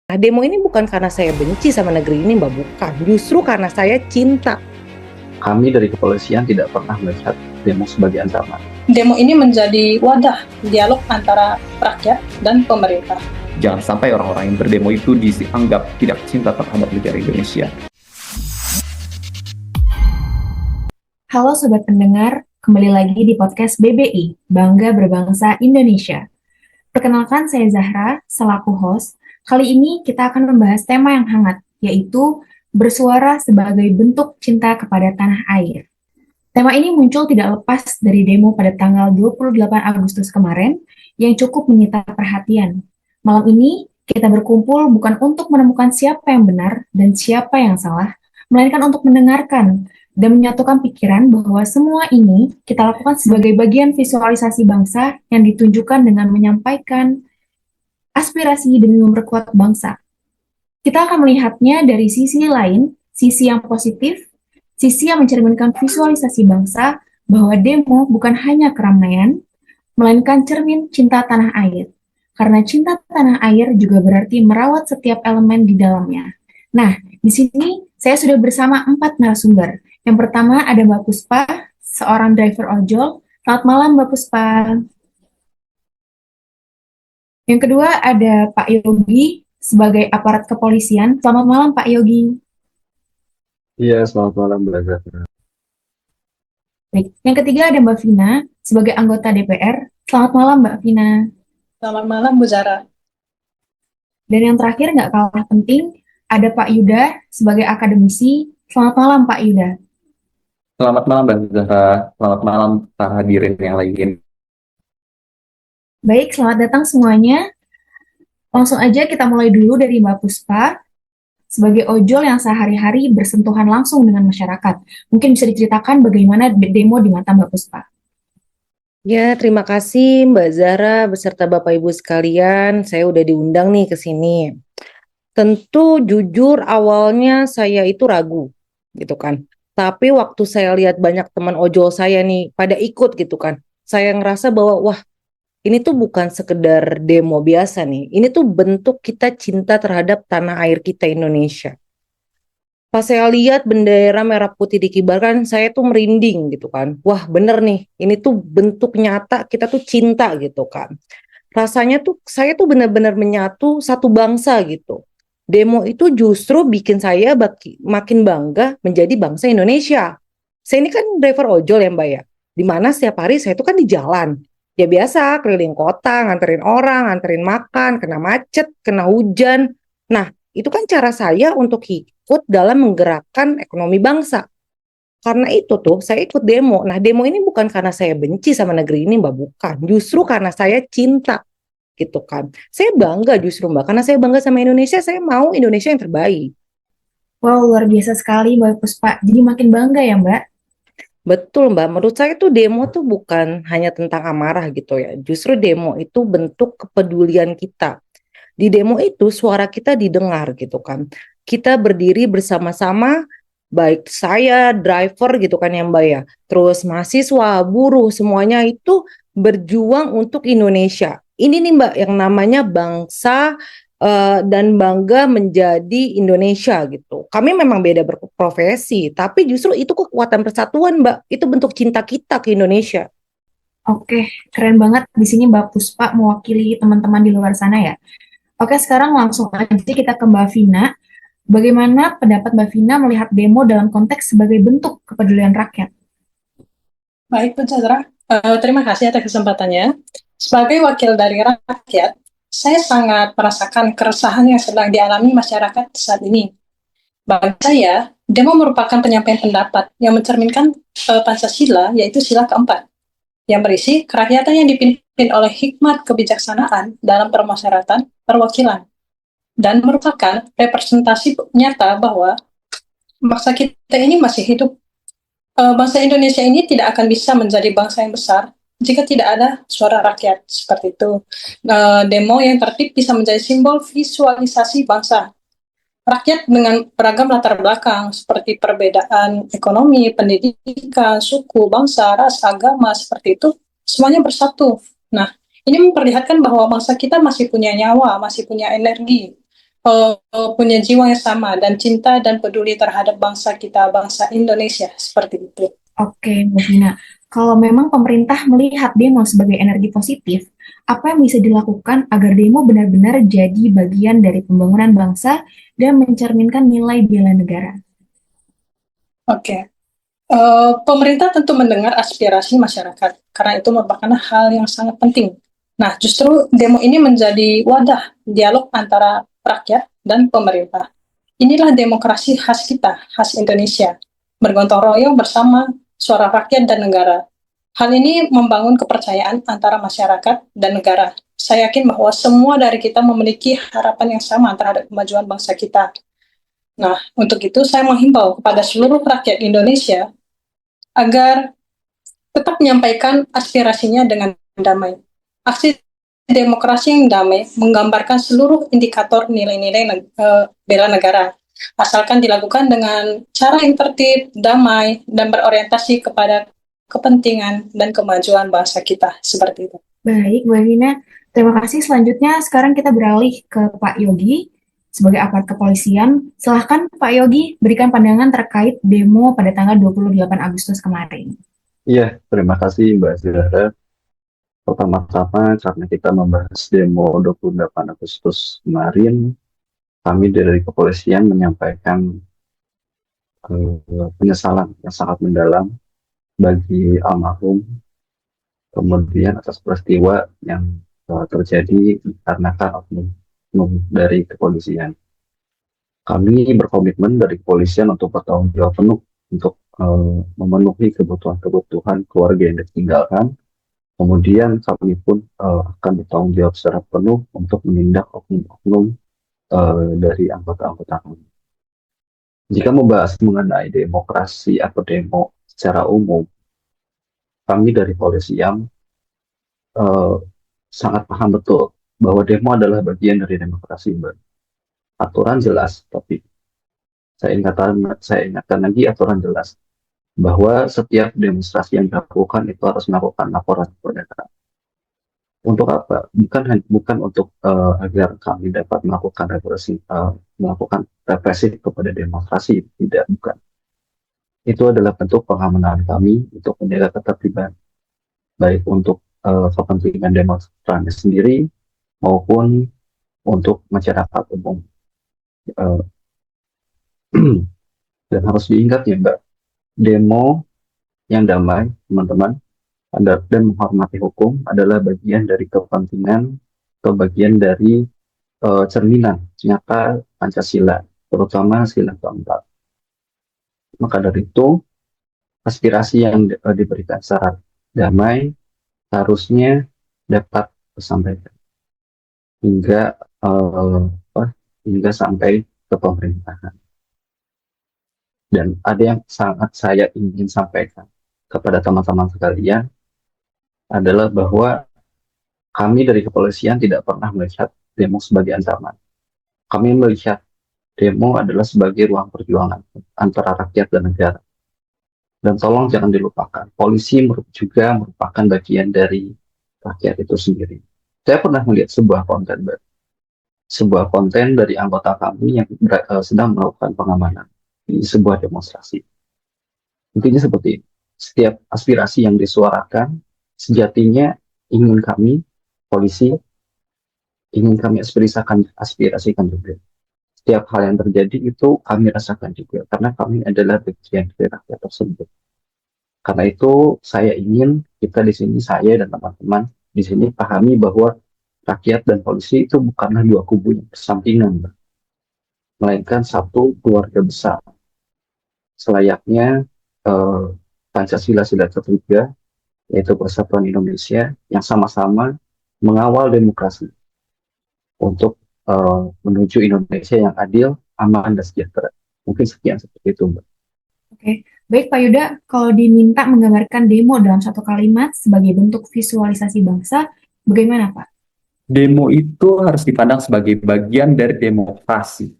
Nah, demo ini bukan karena saya benci sama negeri ini, Mbak, bukan. Justru karena saya cinta. Kami dari kepolisian tidak pernah melihat demo sebagai ancaman. Demo ini menjadi wadah dialog antara rakyat dan pemerintah. Jangan sampai orang-orang yang berdemo itu dianggap tidak cinta terhadap negara Indonesia. Halo Sobat Pendengar, kembali lagi di podcast BBI, Bangga Berbangsa Indonesia. Perkenalkan saya Zahra, selaku host. Kali ini kita akan membahas tema yang hangat, yaitu bersuara sebagai bentuk cinta kepada tanah air. Tema ini muncul tidak lepas dari demo pada tanggal 28 Agustus kemarin yang cukup menyita perhatian. Malam ini kita berkumpul bukan untuk menemukan siapa yang benar dan siapa yang salah, melainkan untuk mendengarkan dan menyatukan pikiran bahwa semua ini kita lakukan sebagai bagian visualisasi bangsa yang ditunjukkan dengan menyampaikan aspirasi demi memperkuat bangsa. Kita akan melihatnya dari sisi lain, sisi yang positif, sisi yang mencerminkan visualisasi bangsa bahwa demo bukan hanya keramaian, melainkan cermin cinta tanah air. Karena cinta tanah air juga berarti merawat setiap elemen di dalamnya. Nah, di sini saya sudah bersama 4 narasumber. Yang pertama ada Mbak Puspa, seorang driver ojol. Selamat malam Mbak Puspa. Yang kedua ada Pak Yogi sebagai aparat kepolisian. Selamat malam Pak Yogi. Iya, selamat malam Mbak Zahra. Baik. Yang ketiga ada Mbak Vina sebagai anggota DPR. Selamat malam Mbak Vina. Selamat malam Bu Zara. Dan yang terakhir nggak kalah penting ada Pak Yuda sebagai akademisi. Selamat malam Pak Yuda. Selamat malam Mbak Zahra, selamat malam para hadirin yang lain. Baik, selamat datang semuanya. Langsung aja kita mulai dulu dari Mbak Puspa. Sebagai ojol yang sehari-hari bersentuhan langsung dengan masyarakat, mungkin bisa diceritakan bagaimana demo di mata Mbak Puspa. Ya, terima kasih Mbak Zara beserta Bapak Ibu sekalian. Saya udah diundang nih ke sini. Tentu jujur awalnya saya itu ragu gitu kan. Tapi waktu saya lihat banyak teman ojol saya nih pada ikut gitu kan. Saya ngerasa bahwa wah, ini tuh bukan sekedar demo biasa nih. Ini tuh bentuk kita cinta terhadap tanah air kita Indonesia. Pas saya lihat bendera merah putih dikibarkan, saya tuh merinding gitu kan. Wah bener nih, ini tuh bentuk nyata kita tuh cinta gitu kan. Rasanya tuh saya tuh benar-benar menyatu satu bangsa gitu. Demo itu justru bikin saya makin bangga menjadi bangsa Indonesia. Saya ini kan driver ojol ya Mbak ya. Dimana setiap hari saya tuh kan di jalan. Ya biasa keliling kota, nganterin orang, nganterin makan, kena macet, kena hujan. Nah itu kan cara saya untuk ikut dalam menggerakkan ekonomi bangsa. Karena itu tuh saya ikut demo. Nah demo ini bukan karena saya benci sama negeri ini Mbak, bukan. Justru karena saya cinta gitu kan. Saya bangga justru Mbak, karena saya bangga sama Indonesia, saya mau Indonesia yang terbaik. Wow, luar biasa sekali Mbak Puspa. Jadi makin bangga ya Mbak? Betul Mbak, menurut saya tuh demo tuh bukan hanya tentang amarah gitu ya. Justru demo itu bentuk kepedulian kita. Di demo itu suara kita didengar gitu kan. Kita berdiri bersama-sama, baik saya, driver gitu kan ya Mbak ya. Terus mahasiswa, buruh, semuanya itu berjuang untuk Indonesia. Ini nih Mbak yang namanya bangsa dan bangga menjadi Indonesia gitu. Kami memang beda berprofesi, tapi justru itu kekuatan persatuan Mbak. Itu bentuk cinta kita ke Indonesia. Oke, keren banget di sini Mbak Puspa mewakili teman-teman di luar sana ya. Oke, sekarang langsung aja kita ke Mbak Vina. Bagaimana pendapat Mbak Vina melihat demo dalam konteks sebagai bentuk kepedulian rakyat? Baik Bu Zara, terima kasih atas kesempatannya. Sebagai wakil dari rakyat, saya sangat merasakan keresahan yang sedang dialami masyarakat saat ini. Bagi saya, demo merupakan penyampaian pendapat yang mencerminkan Pancasila, yaitu sila keempat, yang berisi kerakyatan yang dipimpin oleh hikmat kebijaksanaan dalam permusyawaratan perwakilan, dan merupakan representasi nyata bahwa bangsa kita ini masih hidup. Bangsa Indonesia ini tidak akan bisa menjadi bangsa yang besar jika tidak ada suara rakyat, seperti itu. Demo yang tertib bisa menjadi simbol visualisasi bangsa. Rakyat dengan beragam latar belakang, seperti perbedaan ekonomi, pendidikan, suku, bangsa, ras, agama, seperti itu, semuanya bersatu. Nah, ini memperlihatkan bahwa bangsa kita masih punya nyawa, masih punya energi. punya jiwa yang sama dan cinta dan peduli terhadap bangsa kita, bangsa Indonesia, seperti itu. Oke, Mbak Vina. Kalau memang pemerintah melihat demo sebagai energi positif, apa yang bisa dilakukan agar demo benar-benar jadi bagian dari pembangunan bangsa dan mencerminkan nilai bela negara? Oke. Pemerintah tentu mendengar aspirasi masyarakat, karena itu merupakan hal yang sangat penting. Nah, justru demo ini menjadi wadah dialog antara rakyat dan pemerintah. Inilah demokrasi khas kita, khas Indonesia, bergotong royong bersama suara rakyat dan negara. Hal ini membangun kepercayaan antara masyarakat dan negara. Saya yakin bahwa semua dari kita memiliki harapan yang sama terhadap kemajuan bangsa kita. Nah, untuk itu saya menghimbau kepada seluruh rakyat Indonesia agar tetap menyampaikan aspirasinya dengan damai. Aksi demokrasi yang damai menggambarkan seluruh indikator nilai-nilai bela negara, asalkan dilakukan dengan cara yang tertib, damai, dan berorientasi kepada kepentingan dan kemajuan bangsa kita, seperti itu. Baik, Mbak Vina. Terima kasih. Selanjutnya, sekarang kita beralih ke Pak Yogi sebagai aparat kepolisian. Silahkan Pak Yogi berikan pandangan terkait demo pada tanggal 28 Agustus kemarin. Iya, terima kasih Mbak Zahra. Pertama-tama karena kita membahas demo 28 Agustus kemarin, kami dari kepolisian menyampaikan penyesalan yang sangat mendalam bagi almarhum, kemudian atas peristiwa yang terjadi dikarenakan oknum dari kepolisian. Kami berkomitmen dari kepolisian untuk bertanggung jawab penuh untuk memenuhi kebutuhan-kebutuhan keluarga yang ditinggalkan. Kemudian kami pun akan bertanggung jawab secara penuh untuk menindak oknum-oknum dari anggota-anggota kami. Jika membahas mengenai demokrasi atau demo secara umum, kami dari kepolisian sangat paham betul bahwa demo adalah bagian dari demokrasi, Mbak. Aturan jelas, tapi saya ingatkan lagi aturan jelas bahwa setiap demonstrasi yang dilakukan itu harus melakukan laporan kepada. Untuk apa? Bukan untuk agar kami dapat melakukan represi kepada demonstrasi, tidak, bukan. Itu adalah bentuk pengamanan kami untuk menjaga ketertiban, baik untuk kepentingan demonstran sendiri maupun untuk masyarakat umum. Uh, dan harus diingat ya Mbak, demo yang damai, teman-teman, dan menghormati hukum adalah bagian dari kepentingan atau bagian dari cerminan nyata Pancasila, terutama sila keempat. Maka dari itu, aspirasi yang diberikan secara damai harusnya dapat disampaikan hingga hingga sampai ke pemerintahan. Dan ada yang sangat saya ingin sampaikan kepada teman-teman sekalian adalah bahwa kami dari kepolisian tidak pernah melihat demo sebagai ancaman. Kami melihat demo adalah sebagai ruang perjuangan antara rakyat dan negara. Dan tolong jangan dilupakan, polisi juga merupakan bagian dari rakyat itu sendiri. Saya pernah melihat sebuah konten dari anggota kami yang sedang melakukan pengamanan di sebuah demonstrasi. Intinya seperti ini. Setiap aspirasi yang disuarakan, sejatinya polisi, ingin kami aspirasikan juga. Setiap hal yang terjadi itu kami rasakan juga, karena kami adalah bagian dari rakyat tersebut. Karena itu saya ingin kita di sini, saya dan teman-teman di sini pahami bahwa rakyat dan polisi itu bukanlah dua kubu yang bersampingan, melainkan satu keluarga besar. Selayaknya Pancasila sudah tertiga, yaitu Persatuan Indonesia, yang sama-sama mengawal demokrasi untuk menuju Indonesia yang adil, aman, dan sejahtera. Mungkin sekian seperti itu, Mbak. Oke, baik Pak Yuda, kalau diminta menggambarkan demo dalam satu kalimat sebagai bentuk visualisasi bangsa, bagaimana Pak? Demo itu harus dipandang sebagai bagian dari demokrasi.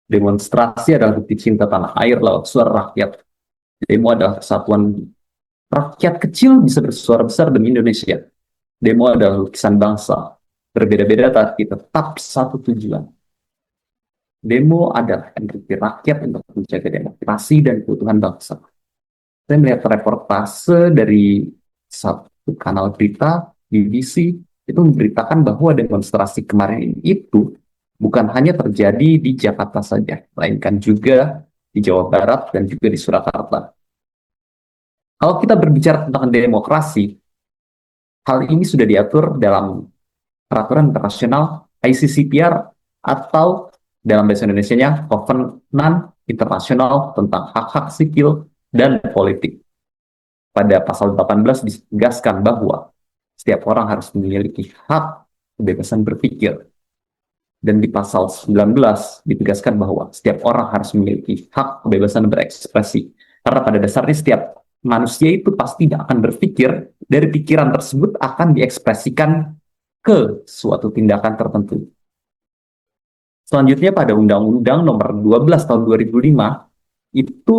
Demonstrasi adalah bukti cinta tanah air lewat suara rakyat. Demo adalah kesatuan rakyat kecil bisa bersuara besar demi Indonesia. Demo adalah lukisan bangsa. Berbeda-beda tapi tetap satu tujuan. Demo adalah energi rakyat untuk menjaga demokrasi dan keutuhan bangsa. Saya melihat reportase dari satu kanal berita, BBC, itu memberitakan bahwa demonstrasi kemarin itu bukan hanya terjadi di Jakarta saja, melainkan juga di Jawa Barat dan juga di Surakarta. Kalau kita berbicara tentang demokrasi, hal ini sudah diatur dalam peraturan internasional ICCPR atau dalam bahasa Indonesianya Kovenant Internasional tentang Hak-Hak Sipil dan Politik. Pada pasal 18 ditegaskan bahwa setiap orang harus memiliki hak kebebasan berpikir. Dan di pasal 19 ditegaskan bahwa setiap orang harus memiliki hak kebebasan berekspresi. Karena pada dasarnya setiap manusia itu pasti tidak akan berpikir, dari pikiran tersebut akan diekspresikan ke suatu tindakan tertentu. Selanjutnya pada Undang-Undang Nomor 12 Tahun 2005 itu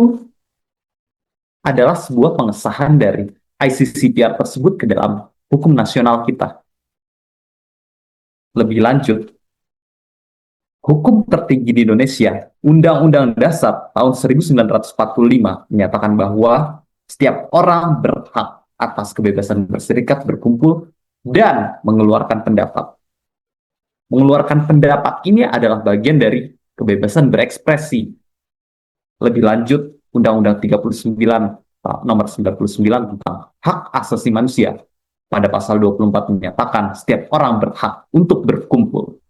adalah sebuah pengesahan dari ICCPR tersebut ke dalam hukum nasional kita. Lebih lanjut, hukum tertinggi di Indonesia, Undang-Undang Dasar tahun 1945 menyatakan bahwa setiap orang berhak atas kebebasan berserikat, berkumpul, dan mengeluarkan pendapat. Mengeluarkan pendapat ini adalah bagian dari kebebasan berekspresi. Lebih lanjut, Undang-Undang 39 Nomor 99 tentang hak asasi manusia pada pasal 24 menyatakan setiap orang berhak untuk berkumpul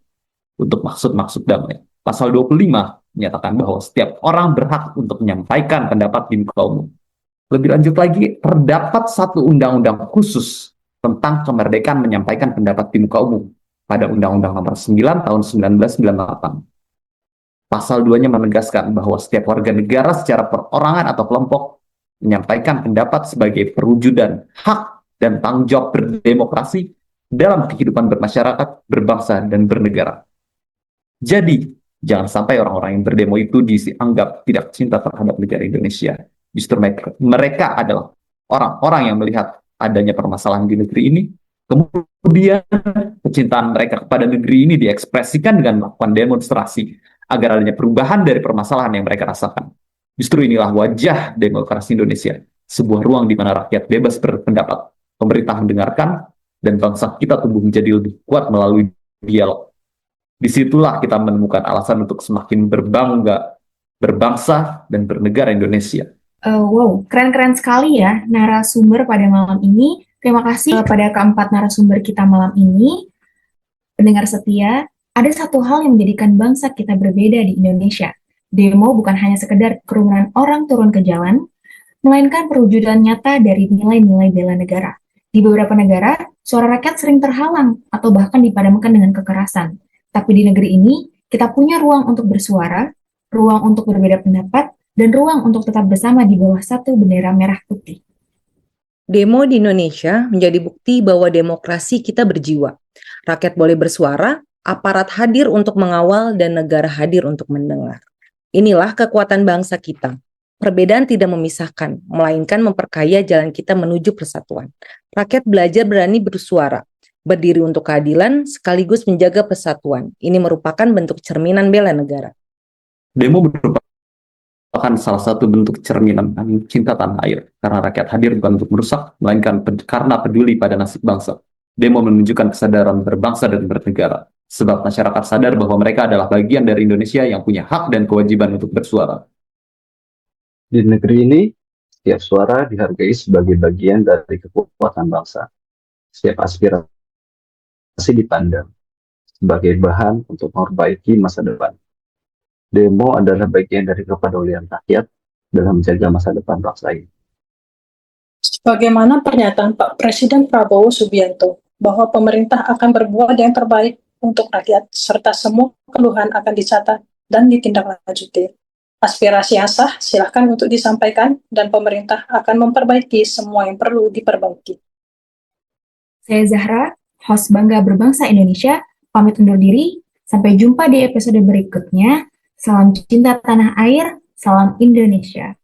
untuk maksud-maksud damai. Pasal 25 menyatakan bahwa setiap orang berhak untuk menyampaikan pendapat di muka umum. Lebih lanjut lagi, terdapat satu undang-undang khusus tentang kemerdekaan menyampaikan pendapat di muka umum pada Undang-Undang Nomor 9 Tahun 1998. Pasal 2-nya menegaskan bahwa setiap warga negara secara perorangan atau kelompok menyampaikan pendapat sebagai perwujudan hak dan tanggung jawab berdemokrasi dalam kehidupan bermasyarakat, berbangsa, dan bernegara. Jadi, jangan sampai orang-orang yang berdemo itu dianggap tidak cinta terhadap negara Indonesia. Justru mereka adalah orang-orang yang melihat adanya permasalahan di negeri ini, kemudian kecintaan mereka kepada negeri ini diekspresikan dengan melakukan demonstrasi agar adanya perubahan dari permasalahan yang mereka rasakan. Justru inilah wajah demokrasi Indonesia, sebuah ruang di mana rakyat bebas berpendapat, pemerintah mendengarkan, dan bangsa kita tumbuh menjadi lebih kuat melalui dialog. Disitulah kita menemukan alasan untuk semakin berbangga, berbangsa, dan bernegara Indonesia. Wow, keren-keren sekali ya narasumber pada malam ini. Terima kasih pada keempat narasumber kita malam ini. Pendengar setia, ada satu hal yang menjadikan bangsa kita berbeda di Indonesia. Demo bukan hanya sekedar kerumunan orang turun ke jalan, melainkan perwujudan nyata dari nilai-nilai bela negara. Di beberapa negara, suara rakyat sering terhalang atau bahkan dipadamkan dengan kekerasan. Tapi di negeri ini, kita punya ruang untuk bersuara, ruang untuk berbeda pendapat, dan ruang untuk tetap bersama di bawah satu bendera merah putih. Demo di Indonesia menjadi bukti bahwa demokrasi kita berjiwa. Rakyat boleh bersuara, aparat hadir untuk mengawal, dan negara hadir untuk mendengar. Inilah kekuatan bangsa kita. Perbedaan tidak memisahkan, melainkan memperkaya jalan kita menuju persatuan. Rakyat belajar berani bersuara, berdiri untuk keadilan, sekaligus menjaga persatuan. Ini merupakan bentuk cerminan bela negara. Demo merupakan salah satu bentuk cerminan cinta tanah air, karena rakyat hadir bukan untuk merusak, melainkan karena peduli pada nasib bangsa. Demo menunjukkan kesadaran berbangsa dan bernegara, sebab masyarakat sadar bahwa mereka adalah bagian dari Indonesia yang punya hak dan kewajiban untuk bersuara. Di negeri ini, setiap suara dihargai sebagai bagian dari kekuatan bangsa. Setiap aspirasi dipandang sebagai bahan untuk memperbaiki masa depan. Demo adalah bagian dari kepedulian rakyat dalam menjaga masa depan bangsa ini. Sebagaimana pernyataan Pak Presiden Prabowo Subianto bahwa pemerintah akan berbuat yang terbaik untuk rakyat serta semua keluhan akan dicatat dan ditindaklanjuti. Aspirasi yang sah silahkan untuk disampaikan dan pemerintah akan memperbaiki semua yang perlu diperbaiki. Saya Zahra, host Bangga Berbangsa Indonesia, pamit undur diri. Sampai jumpa di episode berikutnya. Salam cinta tanah air, salam Indonesia.